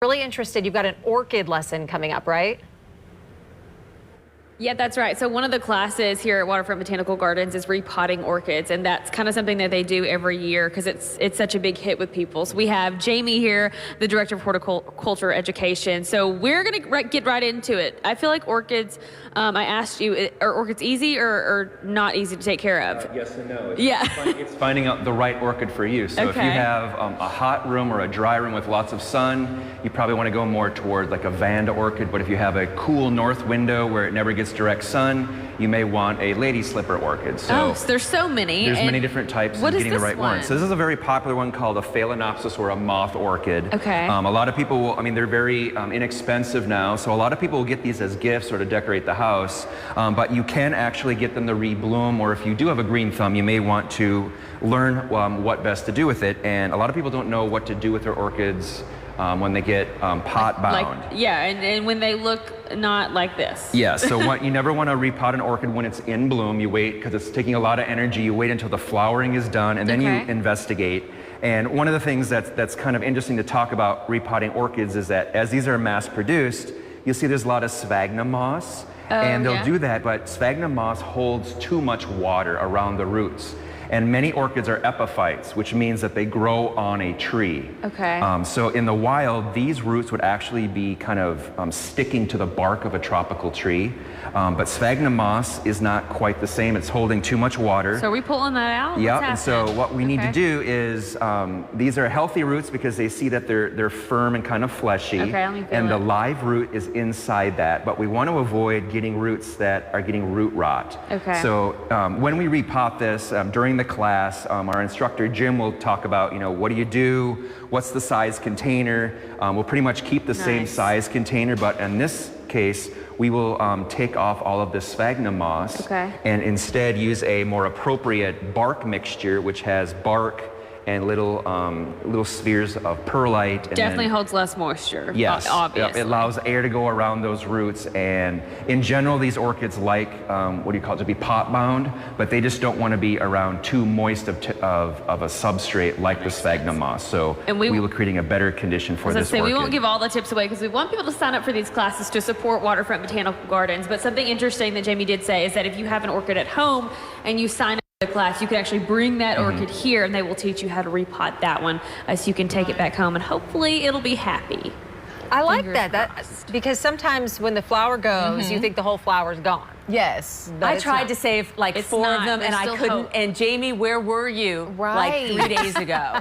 Really interested. You've got an orchid lesson coming up, right? Yeah, that's right. So one of the classes here at Waterfront Botanical Gardens is repotting orchids, and that's kind of something that they do every year because it's such a big hit with people. So we have Jamie here, the Director of Horticulture Education. So we're going to get right into it. I feel like orchids, I asked you, are orchids easy or not easy to take care of? Yes and no. It's Finding out the right orchid for you. So if you have a hot room or a dry room with lots of sun, you probably want to go more toward like a Vanda orchid. But if you have a cool north window where it never gets direct sun, you may want a lady slipper orchid. So there's so many. There's many different types of getting the right one. So this is a very popular one called a Phalaenopsis, or a moth orchid. Okay. A lot of people will, they're very inexpensive now, so a lot of people will get these as gifts or to decorate the house, but you can actually get them to rebloom, or if you do have a green thumb, you may want to learn what best to do with it. And a lot of people don't know what to do with their orchids when they get pot bound. And when they look not like this. Yeah, so you never want to repot an orchid when it's in bloom. You wait, because it's taking a lot of energy. You wait until the flowering is done, and then you investigate. And one of the things that's kind of interesting to talk about repotting orchids is that as these are mass produced, you'll see there's a lot of sphagnum moss, and they'll do that, but sphagnum moss holds too much water around the roots. And many orchids are epiphytes, which means that they grow on a tree. So in the wild, these roots would actually be kind of sticking to the bark of a tropical tree. But sphagnum moss is not quite the same. It's holding too much water. So are we pulling that out? Yep, and so what we need to do is, these are healthy roots because they see that they're firm and kind of fleshy. And the live root is inside that. But we want to avoid getting roots that are getting root rot. So when we repot this, during the class, our instructor Jim will talk about, what do you do, what's the size container. We'll pretty much keep the same size container, but in this case we will take off all of the sphagnum moss and instead use a more appropriate bark mixture, which has bark and little spheres of perlite. And definitely holds less moisture. Yes, obviously. It allows air to go around those roots, and in general these orchids like, to be pot bound, but they just don't want to be around too moist of a substrate like the sphagnum moss. So we will creating a better condition for this orchid. We won't give all the tips away because we want people to sign up for these classes to support Waterfront Botanical Gardens, but something interesting that Jamie did say is that if you have an orchid at home and you sign up the class, you can actually bring that orchid here and they will teach you how to repot that one so you can take it back home and hopefully it'll be happy. I like that because sometimes when the flower goes, you think the whole flower's gone. Yes, I tried to save like 4 of them and I couldn't. And Jamie, where were you like 3 days ago?